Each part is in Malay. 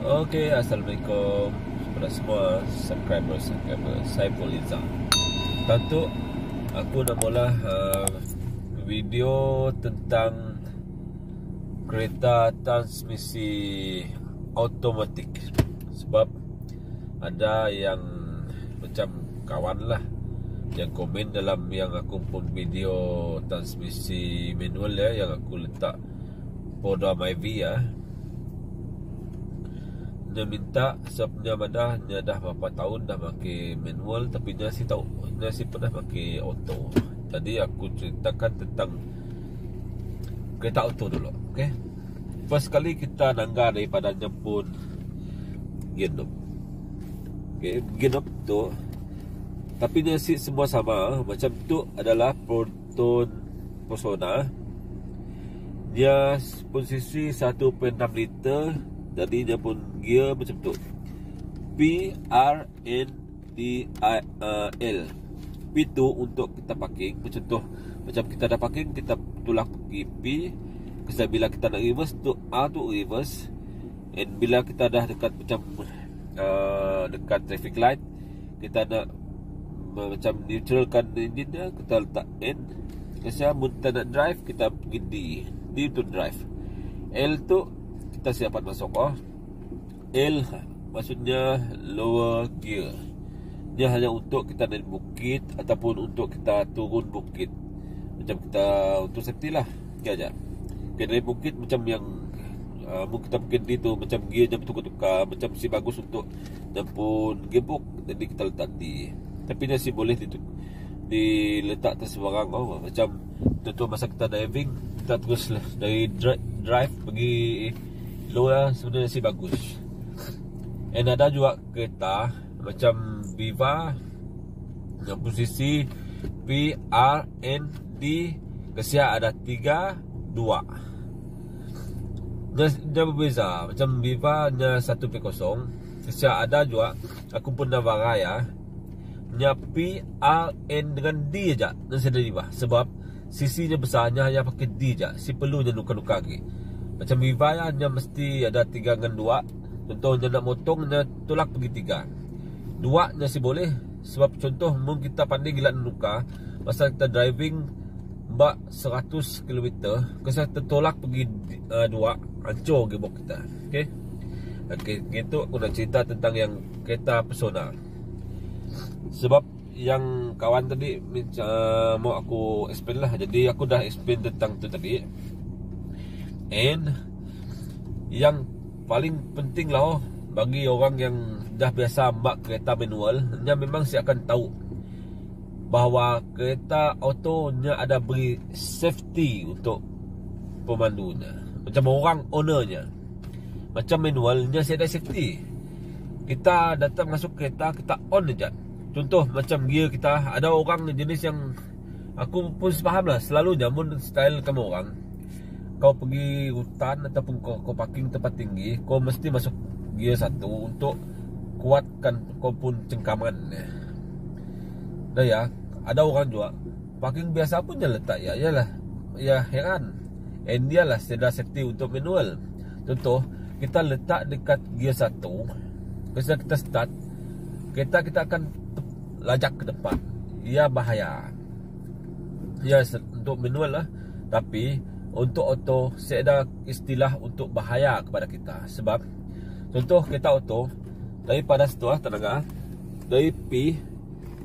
Oke, assalamualaikum kepada semua subscriber. Saya Poliza. Tentu aku nak mula video tentang kereta transmisi automatik. Sebab ada yang macam kawan lah yang komen dalam yang aku pun video transmisi manual ya, yang aku letak Polda Myvi ya. Dia minta sebabnya madah dia dah berapa tahun dah pakai manual, tapi dia si tahu dia si pernah pakai auto. Jadi aku ceritakan tentang kereta auto dulu. Okey. First kali kita nanggar daripada jemput Genop. Okey, Genop tu tapi dia si semua sama. Macam tu adalah Proton Persona. Dia posisi 1.6 liter. Jadi dia pun gear macam tu, PRNDIL. P tu untuk kita parking. Macam tu, macam kita dah parking, kita tolak pergi P. Sebab bila kita nak reverse tu R tu reverse. And bila kita dah dekat macam dekat traffic light, kita nak macam neutralkan engine dia, kita letak N. Kalau kita nak drive, kita pergi D. D tu drive. L tu kita siapkan masuk. L maksudnya lower gear. Dia hanya untuk kita naik bukit ataupun untuk kita turun bukit. Macam kita untuk safety lah. Kita naik bukit macam yang kita mungkin di tu macam gearnya bertukar-tukar, macam si bagus untuk nampun gebok. Jadi kita letak di. Tapi dia si boleh diletak tersebarang. Macam contoh masa kita diving, kita terus lah dari drive pergi lower, sebenarnya sih bagus. And ada juga kereta macam Viva yang posisi PRND, kesia ada 3, 2. Dia berbeza. Macam Viva nya 1.0, kesia ada juga. Aku pun dah varai ya. Nya PRN dengan D aja dan saya dari bawah. Sebab sisinya besarnya hanya pakai D aja. Si perlunya nuka-nuka lagi. Macam Viva ya, dia mesti ada 3 dengan 2. Contohnya nak motong, dia tolak pergi 3. 2 dia si boleh. Sebab contoh mungkin kita pandai gila nuka, masa kita driving mbak 100 km, kita tertolak pergi 2, hancur gebok kita. Okey. Okey, gitu aku nak cerita tentang yang kereta Persona. Sebab yang kawan tadi mau aku explain lah. Jadi aku dah explain tentang tu tadi. And yang paling penting lah bagi orang yang dah biasa mbak kereta manual, dia memang saya akan tahu bahawa kereta autonya ada beri safety untuk pemandunya. Macam orang ownernya. Macam manualnya saya ada safety. Kita datang masuk kereta, kita on aja. Contoh macam gear kita, ada orang jenis yang aku pun sepaham lah, selalu jamun style kamu orang. Kau pergi hutan ataupun kau parking tempat tinggi, kau mesti masuk gear 1 untuk kuatkan kau pun cengkaman. Dah ya, ada orang juga parking biasa pun dia letak ya, yalah. Ya heran. And dia lah sedia safety untuk manual. Contoh, kita letak dekat gear 1. Ketika kita start, kita akan lajak ke depan. Ia bahaya. Ya untuk manual lah, tapi untuk auto saya ada istilah untuk bahaya kepada kita. Sebab contoh kereta auto daripada setelah tenaga dari P,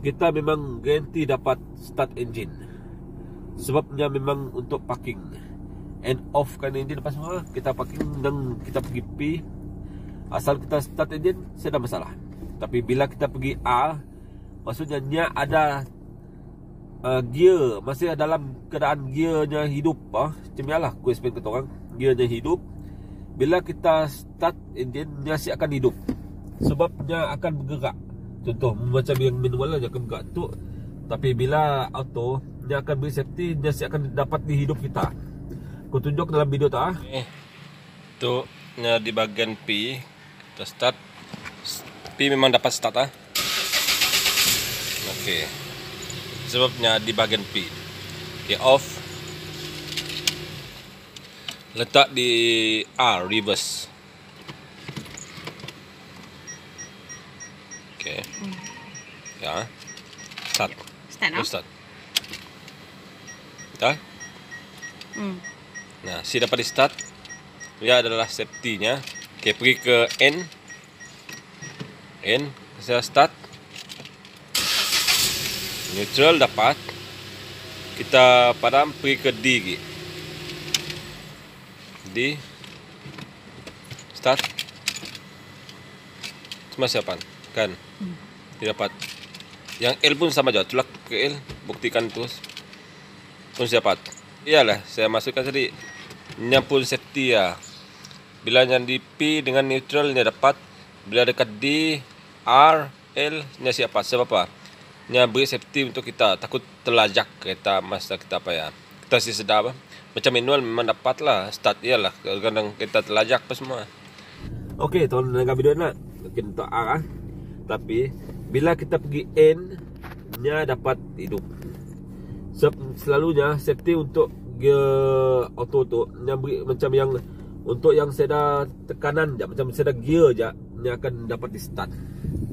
kita memang garanti dapat start engine. Sebabnya memang untuk parking and off kan engine lepas semua kita parking dan kita pergi P, asal kita start engine tidak masalah. Tapi bila kita pergi A, maksudnya dia ada gear masih dalam keadaan gearnya hidup. Macam lah aku explain ke orang, gearnya hidup. Bila kita start engine, dia si akan hidup. Sebab dia akan bergerak. Contoh macam yang manual dia akan bergerak tu. Tapi bila auto, dia akan beri safety, dia si akan dapat di hidup kita. Aku tunjuk dalam video tu. Tu di bagian P, kita start. P memang dapat start Okey. Sebabnya di bagian P. Okay, off. letak di R reverse. Okey. Ya. Start. Start now. Start. Dah? Nah, si dapat di start. Dia adalah safety-nya. Okey, pergi ke N. Saya start. Neutral dapat. Kita padam, pergi ke D lagi. D. Start. Semua siapan. Kan? Dia dapat. Yang L pun sama juga. Tulak ke L. Buktikan terus. Pun dapat. Iyalah, saya masukkan tadi. Nya pun safety ya. Bila yang di P dengan neutral nya dapat. Bila dekat D, R, L nya siapa? Sebab apa? Nya beri safety untuk kita. Takut terlajak kereta masa kita apa ya. Kita sih sedar. Macam manual memang dapat lah. Start iyalah. Kadang kita terlajak apa semua. Okey, tolong dengar video nak. Mungkin untuk R. Tapi bila kita pergi N, nya dapat hidup. Selalunya safety untuk gear auto tu nya beri macam yang untuk yang seda tekanan je, macam seda gear je, nya akan dapat di start.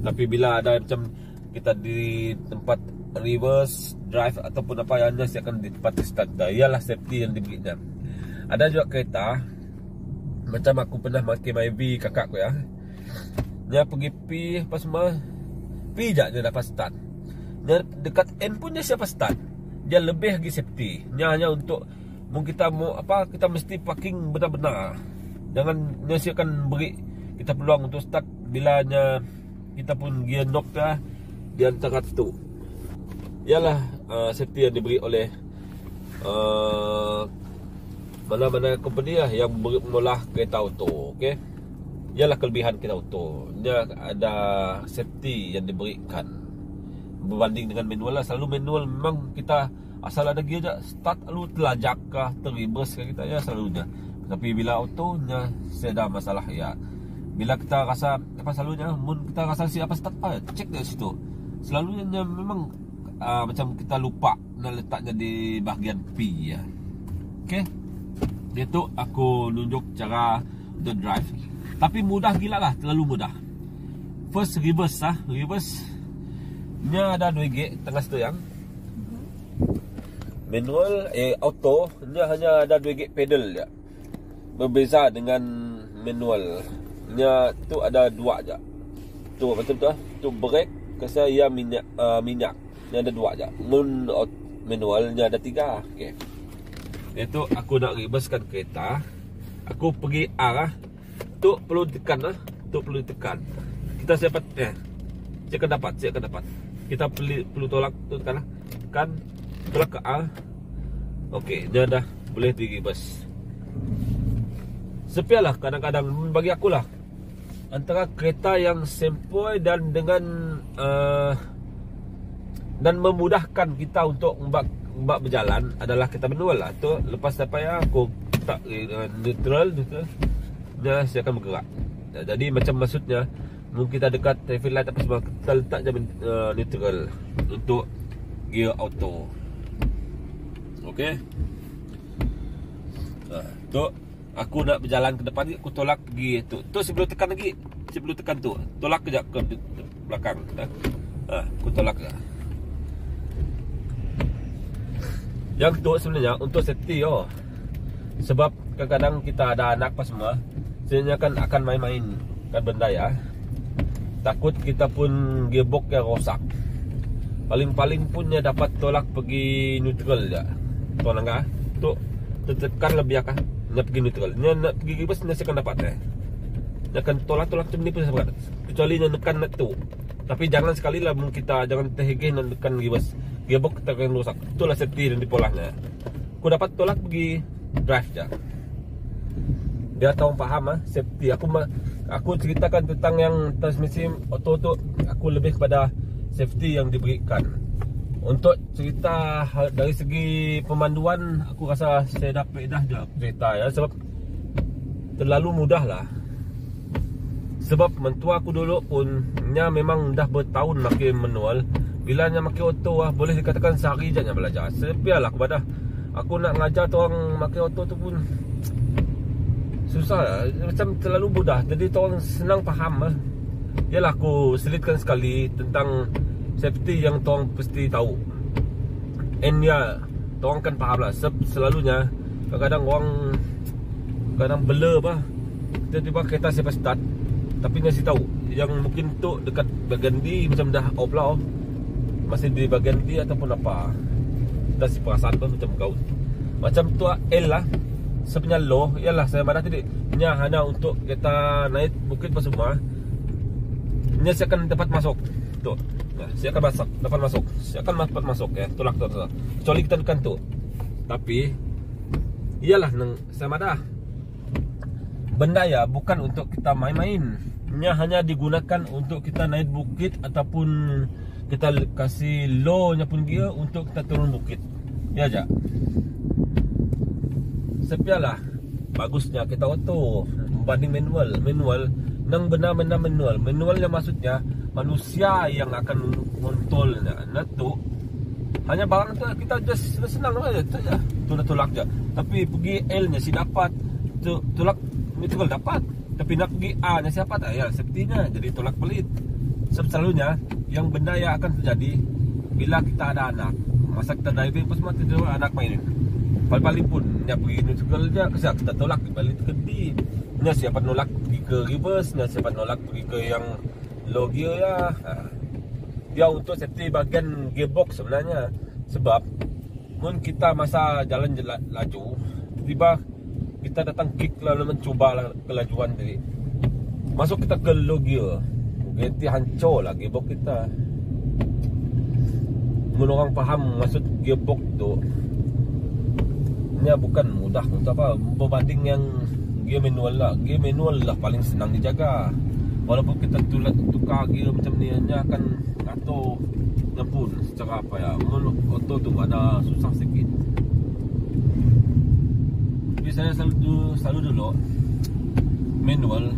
Tapi bila ada macam kita di tempat reverse drive ataupun apa yang nya akan di tempat di start dah. Ialah safety yang diberinya. Ada juga kereta macam aku pernah pakai Myvi kakak aku ya. Nya pergi P apa semua. P je dia dapat start. Nya dekat N pun dia siapa start. Dia lebih lagi safety. Nya hanya untuk kita mau apa, kita mesti parking benar-benar. Jangan nya akan beri kita peluang untuk start bila nya kita pun gear knock dah di antara tu. Ialah safety yang diberi oleh mana-mana company lah yang mengolah kereta auto. Okey. Ialah kelebihan kereta auto. Dia ada safety yang diberikan. Berbanding dengan manual lah. Selalu manual memang kita asal ada gear je start lalu terlajak kah, terreverse kah kita ya selalunya. Tapi bila auto nya ada masalah ya. Bila kita rasa apa selalunya kita rasa siapa start apa cek dari situ. Selalunya memang macam kita lupa nak letaknya di bahagian P ya. Okey. Dia tu aku tunjuk cara the drive. Tapi mudah gila lah, terlalu mudah. First reverse lah, reverse nya ada 2 gig tengah situ yang manual auto nya hanya ada 2 gig pedal je. Berbeza dengan manual nya tu ada 2 je. Tu macam tu ah. Tu brake kesa ia minyak nya ada 2 je. Manual nya ada 3. Okey. Itu aku nak reversekan kereta. Aku pergi R lah. Tu perlu tekan lah. Tu perlu tekan. Kita dapat saya akan dapat. Kita perlu tolak tu tekan lah. Tekan tolak ke R. Okey, dia dah boleh di reverse. Sepialah kadang-kadang bagi aku lah antara kereta yang sempoi dan dengan dan memudahkan kita untuk membuat berjalan adalah kereta manual lah. Tu lepas apa ya aku tak neutral dia saya akan bergerak. Jadi macam maksudnya mungkin kita dekat traffic light apa semua kita letak je neutral untuk gear auto. Okey. Tu aku nak berjalan ke depan ni aku tolak pergi tu. Tu sebelum tekan lagi. Sebelum tekan tu tolak kejap ke belakang dah. Aku tolak dah. Yang tu sebenarnya untuk safety sebab kadang-kadang kita ada anak apa semua, sebenarnya kan akan main-main kan benda ya. Takut kita pun gearbox yang rosak. Paling-paling punya dapat tolak pergi neutral je. Tuan enggak? Tu tekan lebih akah. Nak pergi neutral. Nak pergi reverse ni akan dapat Dia akan tolak-tolak macam ni pun saya dapat. Kecuali nak tekan tu. Tapi jangan sekali lah kita jangan terhegeh nak tekan reverse. Gearbox kita akan rosak. Itulah safety dan dipolahnya. Aku dapat tolak pergi drive je. Biar tahu faham safety. Aku ceritakan tentang yang transmisi auto tu, aku lebih kepada safety yang diberikan. Untuk cerita dari segi pemanduan, aku rasa saya dah pedah je cerita ya. Sebab terlalu mudah lah. Sebab mentua aku dulu pun nya memang dah bertahun pakai manual. Bila nya pakai auto boleh dikatakan sehari je nya belajar. Sepialah kepada aku nak ngajar orang pakai auto tu pun susah lah. Macam terlalu mudah. Jadi orang senang faham Yalah, aku selitkan sekali tentang safety yang tuang pasti tahu. And ya, tuang kan faham lah. Selalunya kadang-kadang orang kadang blur apa, tiba-tiba kereta siapa start tapi ngasih tahu yang mungkin tu dekat bagian D macam dah off lah, masih di bagian D ataupun apa. Kita si perasaan tu macam kau macam tu L lah sebenarnya low. Yalah, saya marah tadi nya hanya untuk kita naik bukit apa semua. Nya saya akan dapat masuk tu. Nah, saya akan dapat masuk. Saya akan dapat masuk ya. Tolak. Kecuali kita tekan tu. Tapi iyalah saya marah. Benda ya bukan untuk kita main-main. Nya hanya digunakan untuk kita naik bukit ataupun kita kasih low nya pun dia untuk kita turun bukit. Ya aja. Sepialah bagusnya kita auto banding manual nang benar-benar manualnya maksudnya manusia yang akan kontrolnya. Nah tu hanya barang tu kita just senang aja tolak je. Tapi pergi L nya si dapat tolak itu kalau dapat, tapi nak pergi A nya siapa tak ya sepertinya jadi tolak pelit. Selalunya yang benda yang akan terjadi bila kita ada anak, masa kita driving pas mati tu anak main. Paling-paling pun dia pergi neutral je, kita tolak balik ke D. Nya siapa nolak pergi ke reverse, nya siapa nolak pergi ke yang low gear ya. Dia untuk safety bagian gearbox sebenarnya. Sebab mun kita masa jalan laju, tiba kita datang kick lalu mencuba kelajuan tadi. Masuk kita ke low gear, ganti hancur lah gearbox kita. Mun orang faham maksud gearbox tu, nya bukan mudah untuk apa berbanding yang gear manual lah. Gear manual lah paling senang dijaga. Walaupun kita tukar gear macam ni, nya akan ngatur nya pun secara apa ya. Mun auto tu ada susah sikit. Tapi saya selalu dulu manual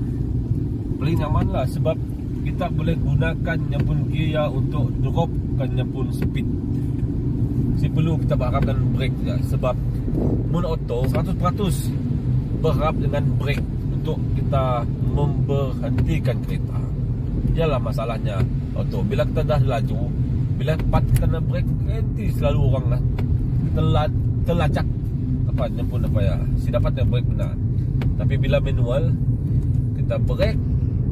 paling aman lah, sebab kita boleh gunakan yang pun gear untuk dropkan yang pun speed. Si perlu kita berharapkan brake je, sebab mun auto 100% berharap dengan brake untuk kita memberhentikan kereta. Ialah masalahnya auto. Bila kita dah laju, bila tepat kita nak brake, nanti selalu orang lah terlacak apa yang pun apa ya. Si dapat yang brake benar. Tapi bila manual, kita brake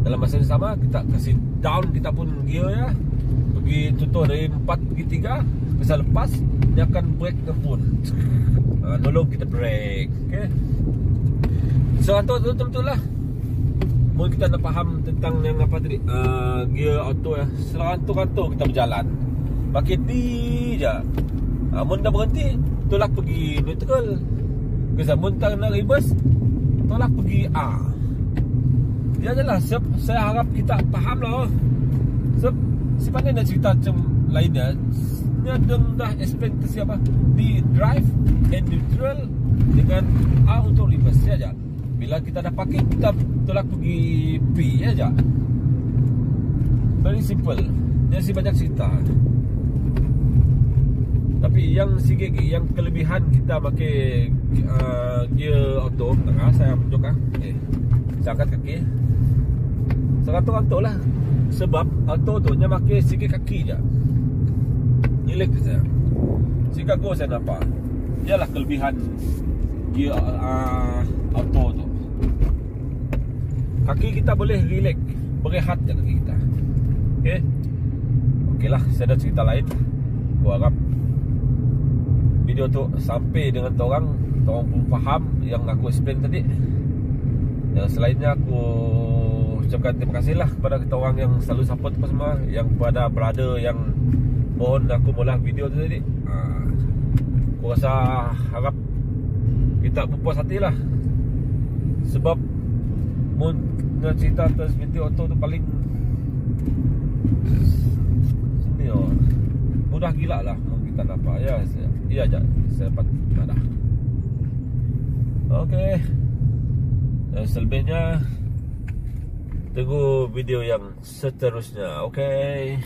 dalam masa yang sama, kita kasih down kita pun gear ya. Pergi contoh dari 4 pergi 3, bisa lepas dia akan brake pun. Nolong kita brake. Okay. So betul lah. Mula kita nak faham tentang yang apa tadi, gear auto ya. Serantu-rantu kita berjalan pakai D je. Mun dah berhenti, tolak pergi neutral. Kalau mun tak nak reverse, tolak pergi A. Ya jelah. Saya harap kita faham lah. Sebab sebenarnya nak cerita macam lainnya, dia dah explain ke siapa di drive and neutral dengan A untuk reverse saja. Bila kita dah pakai, kita tolak pergi P saja. Very simple. Dia si banyak cerita. Tapi yang sikit yang kelebihan kita pakai gear auto tengah, saya tunjuk saya angkat kaki. Seratus-ratus lah. Sebab auto tu nya pakai sikit kaki je. Relax saya. Jika go saya nampak, ialah kelebihan gear auto tu. Kaki kita boleh relax, berehat je kaki kita. Okey lah, saya ada cerita lain. Aku harap video tu sampai dengan orang pun faham yang aku explain tadi. Yang selainnya aku ucapkan terima kasih lah kepada kita orang yang selalu support apa semua, yang kepada brother yang mohon aku mula video tu tadi. Aku rasa harap kita berpuas hati lah. Sebab mun nak cerita atas binti auto tu paling sini mudah gila lah kita nampak ya. Iya aja saya dapat ada. Okey. Dan selebihnya tunggu video yang seterusnya. Okey.